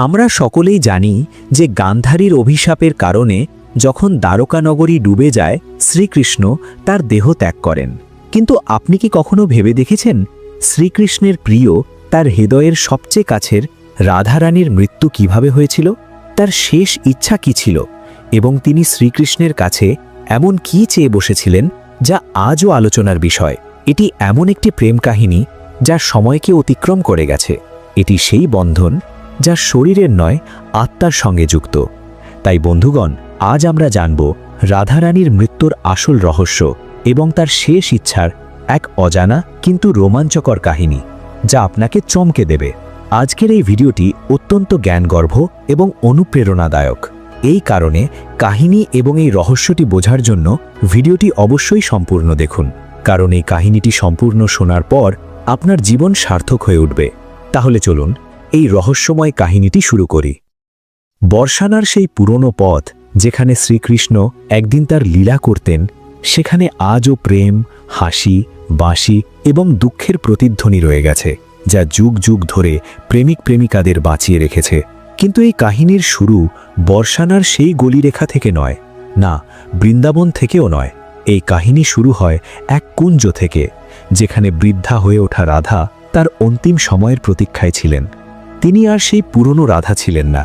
আমরা সকলেই জানি যে গান্ধারীর অভিশাপের কারণে যখন দ্বারকানগরী ডুবে যায় শ্রীকৃষ্ণ তার দেহ ত্যাগ করেন। কিন্তু আপনি কি কখনো ভেবে দেখেছেন শ্রীকৃষ্ণের প্রিয় তার হৃদয়ের সবচেয়ে কাছের রাধারানীর মৃত্যু কিভাবে হয়েছিল? তার শেষ ইচ্ছা কি ছিল এবং তিনি শ্রীকৃষ্ণের কাছে এমন কি চেয়ে বসেছিলেন যা আজও আলোচনার বিষয়? এটি এমন একটি প্রেম কাহিনী যা সময়কে অতিক্রম করে গেছে। এটি সেই বন্ধন যা শরীরের নয় আত্মার সঙ্গে যুক্ত। তাই বন্ধুগণ, আজ আমরা জানব রাধারানীর মৃত্যুর আসল রহস্য এবং তার শেষ ইচ্ছার এক অজানা কিন্তু রোমাঞ্চকর কাহিনী যা আপনাকে চমকে দেবে। আজকের এই ভিডিওটি অত্যন্ত জ্ঞানগর্ভ এবং অনুপ্রেরণাদায়ক। এই কারণে কাহিনী এবং এই রহস্যটি বোঝার জন্য ভিডিওটি অবশ্যই সম্পূর্ণ দেখুন, কারণ এই কাহিনীটি সম্পূর্ণ শোনার পর আপনার জীবন সার্থক হয়ে উঠবে। তাহলে চলুন এই রহস্যময় কাহিনীটি শুরু করি। বর্ষানার সেই পুরনো পথ যেখানে শ্রীকৃষ্ণ একদিন তার লীলা করতেন, সেখানে আজও প্রেম, হাসি, বাঁশি এবং দুঃখের প্রতিধ্বনি রয়ে গেছে, যা যুগ যুগ ধরে প্রেমিক প্রেমিকাদের বাঁচিয়ে রেখেছে। কিন্তু এই কাহিনীর শুরু বর্ষানার সেই গলিরেখা থেকে নয়, না বৃন্দাবন থেকেও নয়। এই কাহিনী শুরু হয় এক কুঞ্জ থেকে, যেখানে বৃদ্ধা হয়ে ওঠা রাধা তার অন্তিম সময়ের প্রতীক্ষায় ছিলেন। তিনি আর সেই পুরনো রাধা ছিলেন না,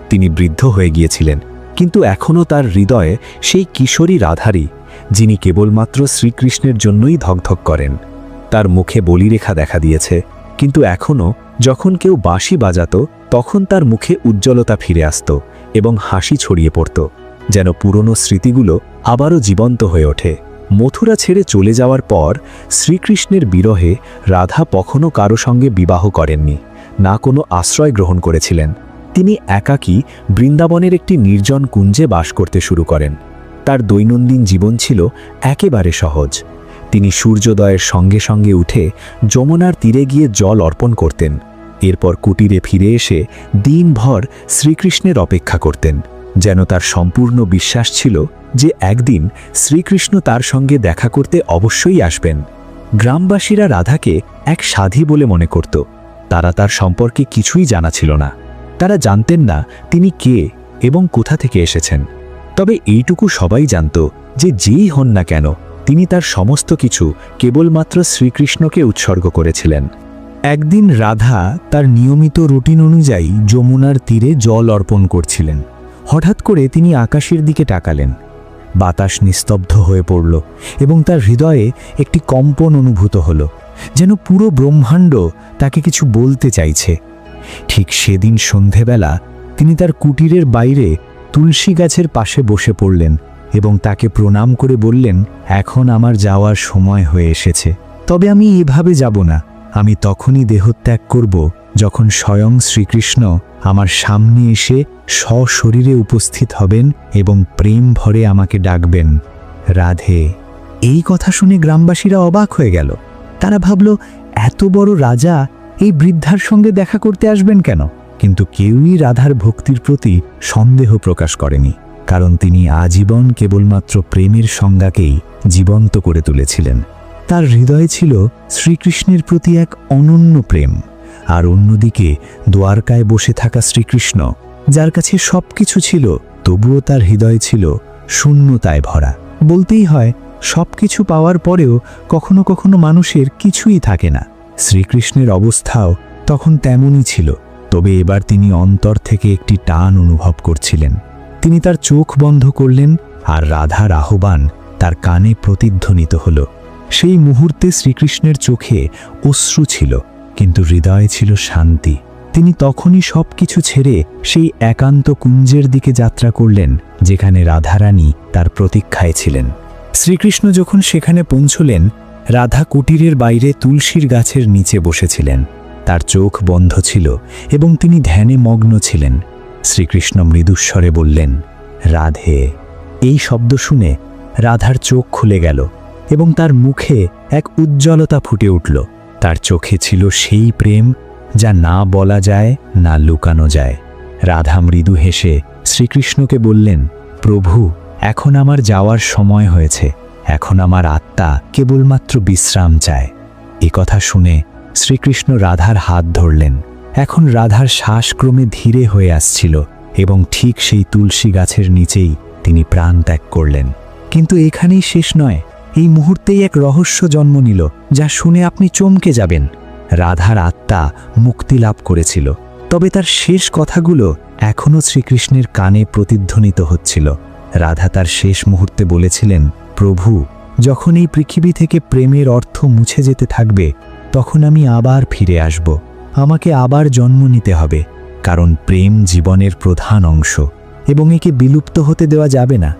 তিনি বৃদ্ধ হয়ে গিয়েছিলেন, কিন্তু এখনও তার হৃদয়ে সেই কিশোরী রাধারই, যিনি কেবলমাত্র শ্রীকৃষ্ণের জন্যই ধকধক করেন। তার মুখে বলিরেখা দেখা দিয়েছে, কিন্তু এখনও যখন কেউ বাঁশি বাজাত তখন তার মুখে উজ্জ্বলতা ফিরে আসত এবং হাসি ছড়িয়ে পড়ত, যেন পুরনো স্মৃতিগুলো আবারও জীবন্ত হয়ে ওঠে। মথুরা ছেড়ে চলে যাওয়ার পর শ্রীকৃষ্ণের বিরহে রাধা কখনো কারো সঙ্গে বিবাহ করেননি, না কোনো আশ্রয় গ্রহণ করেছিলেন। তিনি একাকী বৃন্দাবনের একটি নির্জন কুঞ্জে বাস করতে শুরু করেন। তার দৈনন্দিন জীবন ছিল একেবারে সহজ। তিনি সূর্যোদয়ের সঙ্গে সঙ্গে উঠে যমুনার তীরে গিয়ে জল অর্পণ করতেন। এরপর কুটিরে ফিরে এসে দিনভর শ্রীকৃষ্ণের অপেক্ষা করতেন, যেন তার সম্পূর্ণ বিশ্বাস ছিল যে একদিন শ্রীকৃষ্ণ তার সঙ্গে দেখা করতে অবশ্যই আসবেন। গ্রামবাসীরা রাধাকে এক সাধী বলে মনে করত। তারা তার সম্পর্কে কিছুই জানা ছিল না। তারা জানতেন না তিনি কে এবং কোথা থেকে এসেছেন। তবে এইটুকু সবাই জানত যে যেই হন না কেন, তিনি তার সমস্ত কিছু কেবলমাত্র শ্রীকৃষ্ণকে উৎসর্গ করেছিলেন। একদিন রাধা তার নিয়মিত রুটিন অনুযায়ী যমুনার তীরে জল অর্পণ করছিলেন। হঠাৎ করে তিনি আকাশের দিকে তাকালেন। বাতাস নিস্তব্ধ হয়ে পড়ল এবং তার হৃদয়ে একটি কম্পন অনুভূত হল, যেন পুরো ব্রহ্মাণ্ড তাকে কিছু বলতে চাইছে। ঠিক সেদিন সন্ধেবেলা তিনি তার কুটিরের বাইরে তুলসী গাছের পাশে বসে পড়লেন এবং তাকে প্রণাম করে বললেন, এখন আমার যাওয়ার সময় হয়ে এসেছে। তবে আমি এভাবে যাব না। আমি তখনই দেহত্যাগ করব যখন স্বয়ং শ্রীকৃষ্ণ আমার সামনে এসে সশরীরে উপস্থিত হবেন এবং প্রেম ভরে আমাকে ডাকবেন, রাধে। এই কথা শুনে গ্রামবাসীরা অবাক হয়ে গেল। তারা ভাবল, এত বড় রাজা এই বৃদ্ধার সঙ্গে দেখা করতে আসবেন কেন? কিন্তু কেউই রাধার ভক্তির প্রতি সন্দেহ প্রকাশ করেনি, কারণ তিনি আজীবন কেবলমাত্র প্রেমের সংজ্ঞাকেই জীবন্ত করে তুলেছিলেন। তার হৃদয়ে ছিল শ্রীকৃষ্ণের প্রতি এক অনন্য প্রেম, আর অন্যদিকে দ্বারকায় বসে থাকা শ্রীকৃষ্ণ, যার কাছে সবকিছু ছিল, তবুও তার হৃদয় ছিল শূন্যতায় ভরা। বলতেই হয়, সবকিছু পাওয়ার পরেও কখনো কখনো মানুষের কিছুই থাকে না। শ্রীকৃষ্ণের অবস্থাও তখন তেমনই ছিল, তবে এবার তিনি অন্তর থেকে একটি টান অনুভব করছিলেন। তিনি তার চোখ বন্ধ করলেন, আর রাধার আহ্বান তার কানে প্রতিধ্বনিত হল। সেই মুহূর্তে শ্রীকৃষ্ণের চোখে অশ্রু ছিল, কিন্তু হৃদয়ে ছিল শান্তি। তিনি তখনই সবকিছু ছেড়ে সেই একান্ত কুঞ্জের দিকে যাত্রা করলেন, যেখানে রাধারানী তার প্রতীক্ষায় ছিলেন। শ্রীকৃষ্ণ যখন সেখানে পৌঁছলেন, রাধা কুটিরের বাইরে তুলসীর গাছের নিচে বসেছিলেন। তার চোখ বন্ধ ছিল এবং তিনি ধ্যানে মগ্ন ছিলেন। শ্রীকৃষ্ণ মৃদুস্বরে বললেন, রাধে। এই শব্দ শুনে রাধার চোখ খুলে গেল এবং তার মুখে এক উজ্জ্বলতা ফুটে উঠল। তার চোখে ছিল সেই প্রেম যা না বলা যায়, না লুকানো যায়। রাধা মৃদু হেসে শ্রীকৃষ্ণকে বললেন, প্রভু, এখন আমার যাওয়ার সময় হয়েছে। এখন আমার আত্মা কেবলমাত্র বিশ্রাম চায়। এ কথা শুনে শ্রীকৃষ্ণ রাধার হাত ধরলেন এখন রাধার শ্বাস ক্রমে ধীরে হয়ে আসছিল এবং ঠিক সেই তুলসী গাছের নিচেই তিনি প্রাণ ত্যাগ করলেন। কিন্তু এখানেই শেষ নয়, এই মুহূর্তেই এক রহস্য জন্ম নিল যা শুনে আপনি চমকে যাবেন। রাধার আত্মা মুক্তি লাভ করেছিল, তবে তার শেষ কথাগুলো এখনও শ্রীকৃষ্ণের কানে প্রতিধ্বনিত হচ্ছিল। রাধা তার শেষ মুহূর্তে বলেছিলেন, প্রভু, যখন এই পৃথিবী থেকে প্রেমের অর্থ মুছে যেতে থাকবে, তখন আমি আবার ফিরে আসব। আমাকে আবার জন্ম নিতে হবে, কারণ প্রেম জীবনের প্রধান অংশ এবং একে বিলুপ্ত হতে দেওয়া যাবে না।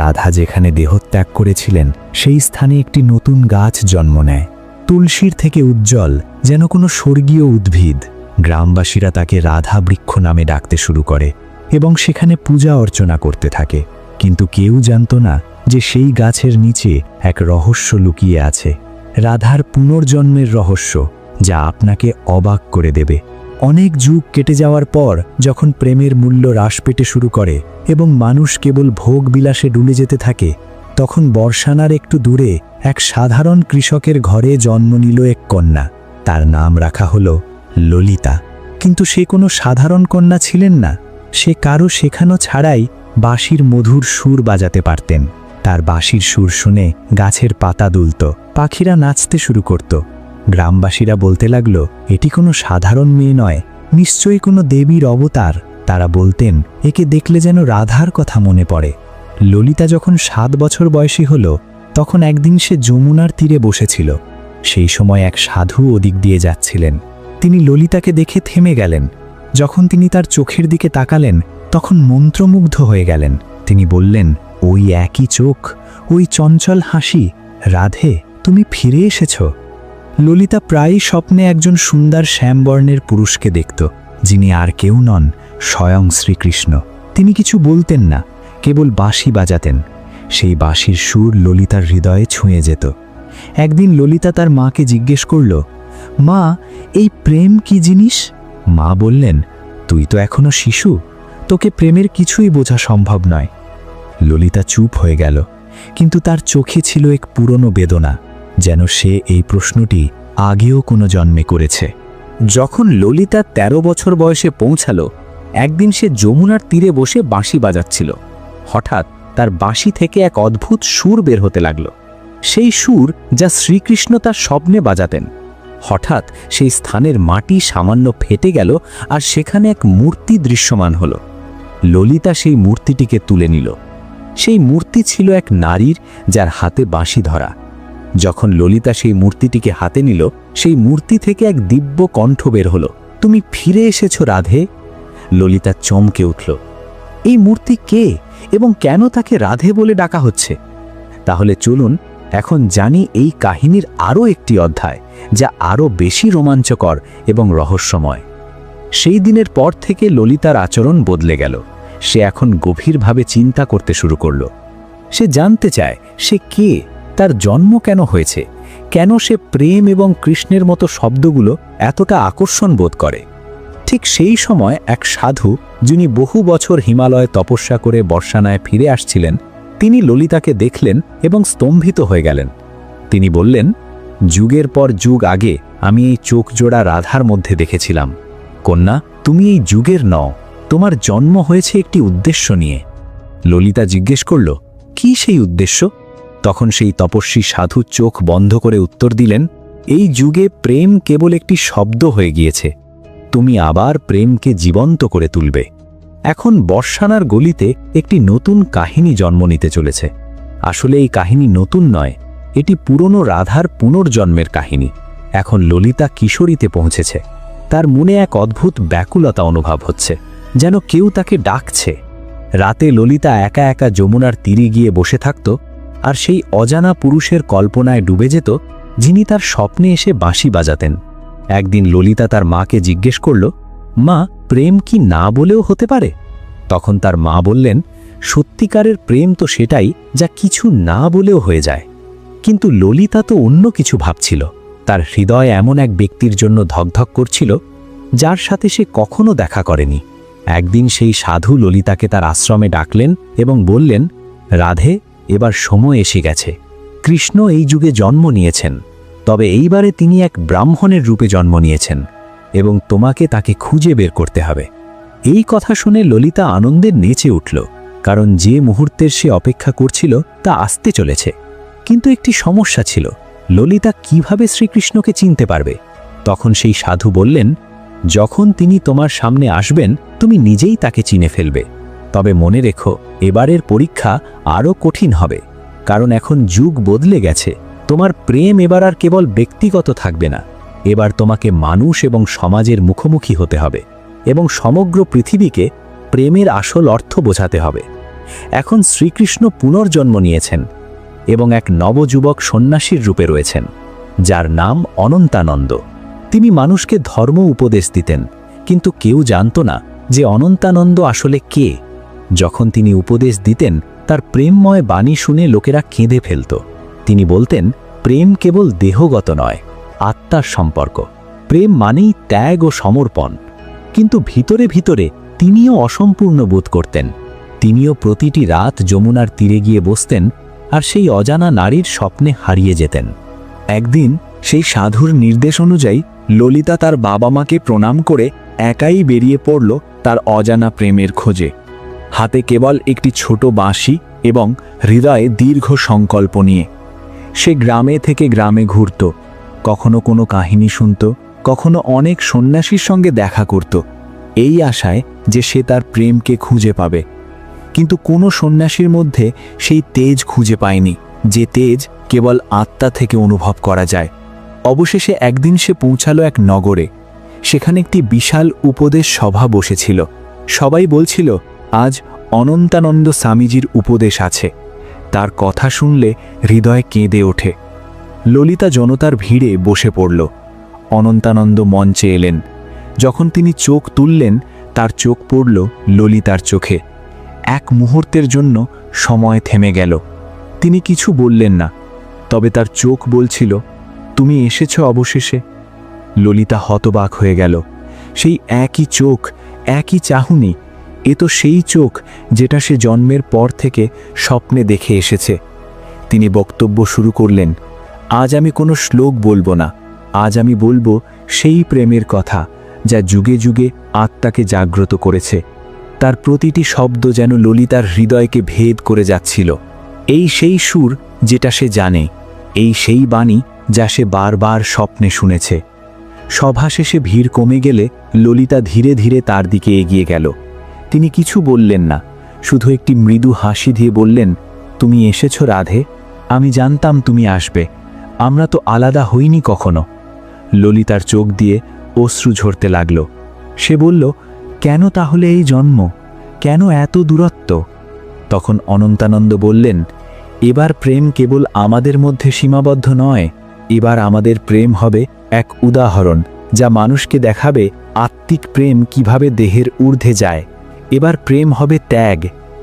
রাধা যেখানে দেহত্যাগ করেছিলেন সেই স্থানে একটি নতুন গাছ জন্ম নেয়, তুলসীর থেকে উজ্জ্বল, যেন কোনো স্বর্গীয় উদ্ভিদ। গ্রামবাসীরা তাকে রাধা বৃক্ষ নামে ডাকতে শুরু করে এবং সেখানে পূজা অর্চনা করতে থাকে। কিন্তু কেউ জানত না যে সেই গাছের নিচে এক রহস্য লুকিয়ে আছে, রাধার পুনর্জন্মের রহস্য, যা আপনাকে অবাক করে দেবে। অনেক যুগ কেটে যাওয়ার পর যখন প্রেমের মূল্য হ্রাস পেতে শুরু করে এবং মানুষ কেবল ভোগ বিলাসে ডুবে যেতে থাকে, তখন বর্ষানার একটু দূরে এক সাধারণ কৃষকের ঘরে জন্ম নিল এক কন্যা। তার নাম রাখা হলো ললিতা। কিন্তু সে কোনো সাধারণ কন্যা ছিলেন না। সে কারো শেখানো ছাড়াই বাঁশির মধুর সুর বাজাতে পারতেন। তার বাঁশির সুর শুনে গাছের পাতা দুলত, পাখিরা নাচতে শুরু করত। গ্রামবাসীরা বলতে লাগলো, এটি কোনো সাধারণ মেয়ে নয়, নিশ্চয়ই কোনো দেবীর অবতার। তারা বলতেন, একে দেখলে যেন রাধার কথা মনে পড়ে। ললিতা যখন 7 বছর বয়সী হল, তখন একদিন সে যমুনার তীরে বসেছিল। সেই সময় এক সাধু ওদিক দিয়ে যাচ্ছিলেন। তিনি ললিতাকে দেখে থেমে গেলেন। যখন তিনি তার চোখের দিকে তাকালেন, তখন মন্ত্রমুগ্ধ হয়ে গেলেন। তিনি বললেন, ওই একই চোখ, ওই চঞ্চল হাসি, রাধে, তুমি ফিরে এসেছ। ললিতা প্রায়ই স্বপ্নে একজন সুন্দর শ্যামবর্ণের পুরুষকে দেখত, যিনি আর কেউ নন, স্বয়ং শ্রীকৃষ্ণ। তিনি কিছু বলতেন না, কেবল বাঁশি বাজাতেন। সেই বাঁশির সুর ললিতার হৃদয়ে ছুঁয়ে যেত। একদিন ললিতা তার মাকে জিজ্ঞেস করল, মা, এই প্রেম কি জিনিস? মা বললেন, তুই তো এখনো শিশু, তোকে প্রেমের কিছুই বোঝা সম্ভব নয়। ললিতা চুপ হয়ে গেল, কিন্তু তার চোখে ছিল এক পুরনো বেদনা, যেন সে এই প্রশ্নটি আগেও কোনো জন্মে করেছে। যখন ললিতা 13 বছর বয়সে পৌঁছাল, একদিন সে যমুনার তীরে বসে বাঁশি বাজাচ্ছিল। হঠাৎ তার বাঁশি থেকে এক অদ্ভুত সুর বের হতে লাগল, সেই সুর যা শ্রীকৃষ্ণ তার স্বপ্নে বাজাতেন। হঠাৎ সেই স্থানের মাটি সামান্য ফেটে গেল আর সেখানে এক মূর্তি দৃশ্যমান হল। ললিতা সেই মূর্তিটিকে তুলে নিল। সেই মূর্তি ছিল এক নারীর, যার হাতে বাঁশি ধরা। যখন ললিতা সেই মূর্তিটিকে হাতে নিল, সেই মূর্তি থেকে এক দিব্য কণ্ঠ বের হল, তুমি ফিরে এসেছ রাধে। ললিতা চমকে উঠল। এই মূর্তি কে এবং কেন তাকে রাধে বলে ডাকা হচ্ছে? তাহলে চলুন এখন জানি এই কাহিনীর আরও একটি অধ্যায়, যা আরও বেশি রোমাঞ্চকর এবং রহস্যময়। সেই দিনের পর থেকে ললিতার আচরণ বদলে গেল। সে এখন গভীরভাবে চিন্তা করতে শুরু করল। সে জানতে চায় সে কে, তার জন্ম কেন হয়েছে, কেন সে প্রেম এবং কৃষ্ণের মতো শব্দগুলো এতটা আকর্ষণ বোধ করে। ঠিক সেই সময় এক সাধু, যিনি বহু বছর হিমালয়ে তপস্যা করে বর্ষানায় ফিরে আসছিলেন, তিনি ললিতাকে দেখলেন এবং স্তম্ভিত হয়ে গেলেন। তিনি বললেন, যুগের পর যুগ আগে আমি এই চোখ জোড়া রাধার মধ্যে দেখেছিলাম। কন্যা, তুমি এই যুগের নও, তোমার জন্ম হয়েছে একটি উদ্দেশ্য নিয়ে। ললিতা জিজ্ঞেস করল, কি সেই উদ্দেশ্য? তখন সেই তপস্বী সাধু চোখ বন্ধ করে উত্তর দিলেন, এই যুগে প্রেম কেবল একটি শব্দ হয়ে গিয়েছে, তুমি আবার প্রেমকে জীবন্ত করে তুলবে। এখন বর্ষানার গলিতে একটি নতুন কাহিনী জন্ম নিতে চলেছে। আসলে এই কাহিনী নতুন নয়, এটি পুরনো রাধার পুনর্জন্মের কাহিনী। এখন ললিতা কিশোরীতে পৌঁছেছে। তার মনে এক অদ্ভুত ব্যাকুলতা অনুভব হচ্ছে, যেন কেউ তাকে ডাকছে। রাতে ললিতা একা একা যমুনার তীরে গিয়ে বসে থাকত আর সেই অজানা পুরুষের কল্পনায় ডুবে যেত, যিনি তার স্বপ্নে এসে বাঁশি বাজাতেন। একদিন ললিতা তার মাকে জিজ্ঞেস করল, মা, প্রেম কি না বলেও হতে পারে? তখন তার মা বললেন, সত্যিকারের প্রেম তো সেটাই যা কিছু না বলেও হয়ে যায়। কিন্তু ললিতা তো অন্য কিছু ভাবছিল। তার হৃদয় এমন এক ব্যক্তির জন্য ধকধক করছিল, যার সাথে সে কখনো দেখা করেনি। একদিন সেই সাধু ললিতাকে তার আশ্রমে ডাকলেন এবং বললেন, রাধে, এবার সময় এসে গেছে। কৃষ্ণ এই যুগে জন্ম নিয়েছেন, তবে এইবারে তিনি এক ব্রাহ্মণের রূপে জন্ম নিয়েছেন এবং তোমাকে তাকে খুঁজে বের করতে হবে। এই কথা শুনে ললিতা আনন্দে নেচে উঠল, কারণ যে মুহূর্তের সে অপেক্ষা করছিল তা আসতে চলেছে। কিন্তু একটি সমস্যা ছিল, ললিতা কিভাবে শ্রীকৃষ্ণকে চিনতে পারবে? তখন সেই সাধু বললেন, যখন তিনি তোমার সামনে আসবেন তুমি নিজেই তাকে চিনে ফেলবে। তবে মনে রেখো, এবারের পরীক্ষা আরও কঠিন হবে, কারণ এখন যুগ বদলে গেছে। তোমার প্রেম এবার আর কেবল ব্যক্তিগত থাকবে না, এবার তোমাকে মানুষ এবং সমাজের মুখোমুখি হতে হবে এবং সমগ্র পৃথিবীকে প্রেমের আসল অর্থ বোঝাতে হবে। এখন শ্রীকৃষ্ণ পুনর্জন্ম নিয়েছেন এবং এক নবযুবক সন্ন্যাসীর রূপে রয়েছেন, যার নাম অনন্তানন্দ। তিনি মানুষকে ধর্ম উপদেশ দিতেন, কিন্তু কেউ জানত না যে অনন্তানন্দ আসলে কে। যখন তিনি উপদেশ দিতেন, তার প্রেমময় বাণী শুনে লোকেরা কেঁদে ফেলত। তিনি বলতেন, প্রেম কেবল দেহগত নয়, আত্মার সম্পর্ক। প্রেম মানেই ত্যাগ ও সমর্পণ। কিন্তু ভিতরে ভিতরে তিনিও অসম্পূর্ণ বোধ করতেন। তিনিও প্রতিটি রাত যমুনার তীরে গিয়ে বসতেন আর সেই অজানা নারীর স্বপ্নে হারিয়ে যেতেন। একদিন সেই সাধুর নির্দেশ অনুযায়ী ললিতা তার বাবা মাকে প্রণাম করে একাই বেরিয়ে পড়ল তার অজানা প্রেমের খোঁজে। হাতে কেবল একটি ছোট বাঁশি এবং হৃদয়ে দীর্ঘ সংকল্প নিয়ে সে গ্রামে থেকে গ্রামে ঘুরত। কখনো কোনো কাহিনী শুনত, কখনো অনেক সন্ন্যাসীর সঙ্গে দেখা করত, এই আশায় যে সে তার প্রেমকে খুঁজে পাবে। কিন্তু কোনো সন্ন্যাসীর মধ্যে সেই তেজ খুঁজে পায়নি, যে তেজ কেবল আত্মা থেকে অনুভব করা যায়। অবশেষে একদিন সে পৌঁছালো এক নগরে। সেখানে একটি বিশাল উপদেশ সভা বসেছিল। সবাই বলছিল, আজ অনন্তানন্দ স্বামীজির উপদেশ আছে। তার কথা শুনলে হৃদয় কেঁদে ওঠে। ললিতা জনতার ভিড়ে বসে পড়ল। অনন্তানন্দ মঞ্চে এলেন। যখন তিনি চোখ তুললেন, তার চোখ পড়ল ললিতার চোখে। এক মুহূর্তের জন্য সময় থেমে গেল। তিনি কিছু বললেন না, তবে তার চোখ বলছিল, তুমি এসেছ অবশেষে। ললিতা হতবাক হয়ে গেল। সেই একই চোখ, একই চাহনি, এ তো সেই চোখ যেটা সে জন্মের পর থেকে স্বপ্নে দেখে এসেছে। তিনি বক্তব্য শুরু করলেন, আজ আমি কোনো শ্লোক বলবো না, আজ আমি বলবো সেই প্রেমের কথা যা যুগে যুগে আত্মাকে জাগ্রত করেছে। তার প্রতিটি শব্দ যেন ললিতার হৃদয়কে ভেদ করে যাচ্ছিল। এই সেই সুর যেটা সে জানে, এই সেই বাণী যা সে বারবার স্বপ্নে শুনেছে। সভা শেষে ভিড় কমে গেলে ললিতা ধীরে ধীরে তার দিকে এগিয়ে গেল। তিনি কিছু বললেন না, শুধু একটি মৃদু হাসি দিয়ে বললেন, তুমি এসেছ রাধে, আমি জানতাম তুমি আসবে, আমরা তো আলাদা হইনি কখনো। ললিতার চোখ দিয়ে অশ্রু ঝরতে লাগল। সে বলল, কেন তাহলে এই জন্ম, কেন এত দূরত্ব? তখন অনন্তানন্দ বললেন, এবার প্রেম কেবল আমাদের মধ্যে সীমাবদ্ধ নয়, এবার আমাদের প্রেম হবে এক উদাহরণ যা মানুষকে দেখাবে আত্মিক প্রেম কিভাবে দেহের ঊর্ধ্বে যায়। এবার প্রেম হবে ত্যাগ,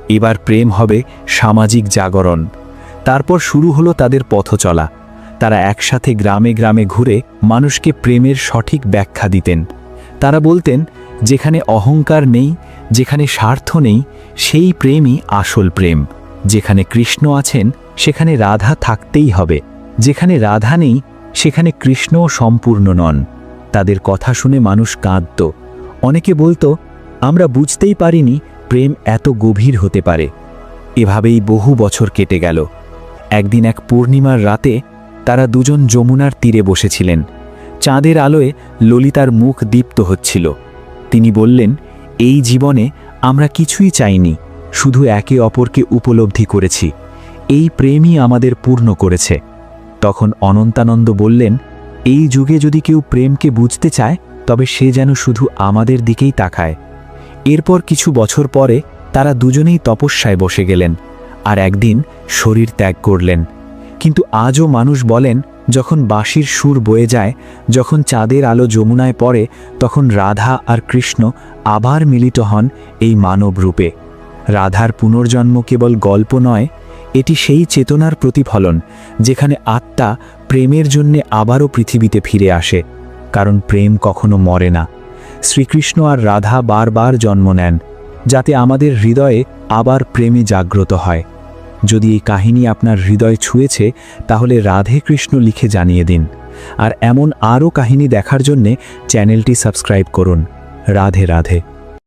এবার প্রেম হবে সামাজিক জাগরণ। তারপর শুরু হলো তাদের পথ চলা। তারা একসাথে গ্রামে গ্রামে ঘুরে মানুষকে প্রেমের সঠিক ব্যাখ্যা দিতেন। তারা বলতেন, যেখানে অহংকার নেই, যেখানে স্বার্থ নেই, সেই প্রেমই আসল প্রেম। যেখানে কৃষ্ণ আছেন সেখানে রাধা থাকতেই হবে, যেখানে রাধা নেই সেখানে কৃষ্ণও সম্পূর্ণ নন। তাদের কথা শুনে মানুষ কাঁদত। অনেকে বলতো, আমরা বুঝতেই পারিনি প্রেম এত গভীর হতে পারে। এভাবেই বহু বছর কেটে গেল। একদিন এক পূর্ণিমার রাতে তারা দুজন যমুনার তীরে বসেছিলেন। চাঁদের আলোয় ললিতার মুখ দীপ্ত হচ্ছিল। তিনি বললেন, এই জীবনে আমরা কিছুই চাইনি, শুধু একে অপরকে উপলব্ধি করেছি। এই প্রেমই আমাদের পূর্ণ করেছে। তখন অনন্তানন্দ বললেন, এই যুগে যদি কেউ প্রেমকে বুঝতে চায় তবে সে যেন শুধু আমাদের দিকেই তাকায়। এরপর কিছু বছর পরে তারা দুজনেই তপস্যায় বসে গেলেন আর একদিন শরীর ত্যাগ করলেন। কিন্তু আজও মানুষ বলেন, যখন বাঁশির সুর বয়ে যায়, যখন চাঁদের আলো যমুনায় পড়ে, তখন রাধা আর কৃষ্ণ আবার মিলিত হন এই মানব রূপে। রাধার পুনর্জন্ম কেবল গল্প নয়, এটি সেই চেতনার প্রতিফলন যেখানে আত্মা প্রেমের জন্যে আবারও পৃথিবীতে ফিরে আসে। কারণ প্রেম কখনো মরে না। শ্রীকৃষ্ণ আর রাধা বারবার জন্ম নেন যাতে আমাদের হৃদয়ে আবার প্রেমে জাগ্রত হয়। যদি এই কাহিনী আপনার হৃদয় ছুঁয়েছে তাহলে রাধে কৃষ্ণ লিখে জানিয়ে দিন। আর এমন আরও কাহিনী দেখার জন্যে চ্যানেলটি সাবস্ক্রাইব করুন। রাধে রাধে।